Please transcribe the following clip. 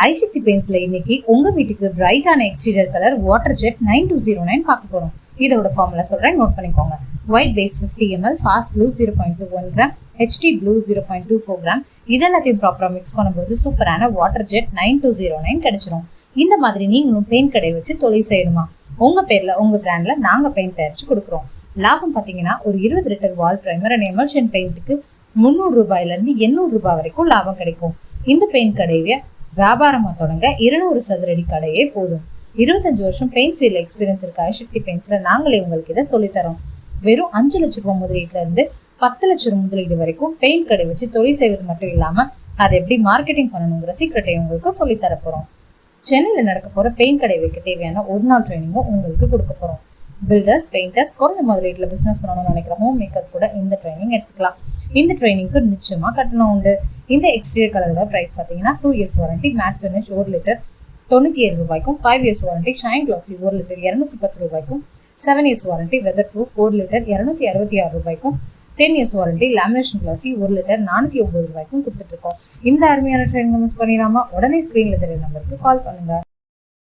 ஐசக்தி பெயிண்ட்ஸ்ல இன்னைக்கு உங்க வீட்டுக்கு பிரைட்டான எக்ஸ்டீரியர் கலர் வாட்டர் ஜெட் 9209 பார்க்க போறோம். இதோட ஃபார்முலா சொல்றேன், நோட் பண்ணிக்கோங்க. White base 50 ml, fast blue 0.21 gram, HD blue 0.24 gram. இதெல்லாத்தையும் ப்ராப்பரா மிக்ஸ் பண்ணும்போது சூப்பரான வாட்டர் ஜெட் 9209 கிடைச்சிரும். இந்த மாதிரி நீங்களும் பெயிண்ட் கடை வச்சு தொழில் செய்யணுமா? உங்க பேர்ல உங்க பிராண்ட்ல நாங்க பெயிண்ட் தயாரிச்சு கொடுக்குறோம். லாபம் பாத்தீங்கன்னா ஒரு 20 litre wall primer and emulsion பெயிண்ட்டுக்கு 300 ரூபாயில இருந்து 800 ரூபாய் வரைக்கும் லாபம் கிடைக்கும். இந்த பெயிண்ட் கடையை வியாபாரமா தொடங்க 200 சதுரடி கடையே போதும். 25 வருஷம் பெயிண்ட் ஃபீல்ட் எக்ஸ்பீரியன்ஸ் இருக்க ஐசக்தி பெயிண்ட்ஸ்ல நாங்களே உங்களுக்கு இதை சொல்லித்தரோம். வெறும் 5 லட்சம் ரூபாய் முதலீட்டுல இருந்து 10 லட்சம் ரூபாய் முதலீடு வரைக்கும் பெயிண்ட் கடை வச்சு தொழில் செய்வது மட்டும் இல்லாம அதை எப்படி மார்க்கெட்டிங் பண்ணணுங்கிற சீக்கிரட்டை உங்களுக்கு சொல்லி தர போறோம். சென்னையில நடக்க போற பெயிண்ட் கடை வைக்க தேவையான ஒரு நாள் ட்ரைனிங்கும் உங்களுக்கு கொடுக்க போறோம். பில்டர்ஸ், பெயிண்டர்ஸ், குறைஞ்ச முதலீட்டுல பிசினஸ் பண்ணணும்னு நினைக்கிற ஹோம் மேக்கர்ஸ் கூட இந்த ட்ரைனிங் எடுத்துக்கலாம். இந்த ட்ரைனிங்க்கு நிச்சயமா கட்டணம் உண்டு. இந்த எக்ஸ்டீரியர் கலரோட பிரைஸ் பாத்தீங்கன்னா 2 years warranty, matte finish 1 litre 97 ரூபாய்க்கும், 5 years warranty shine glossy 1 litre 210 ரூபாய்க்கும், 7 years warranty weatherproof 4 litre 266 ரூபாய்க்கும், 10 years warranty lamination glossy 1 litre 409 ரூபாய்க்கும் கொடுத்துட்டு இருக்கோம். இந்த அருமையான ட்ரைனிங் மிஸ் பண்ணிடாம உடனே ஸ்கிரீன்ல தெரிய நம்பருக்கு கால் பண்ணுங்க.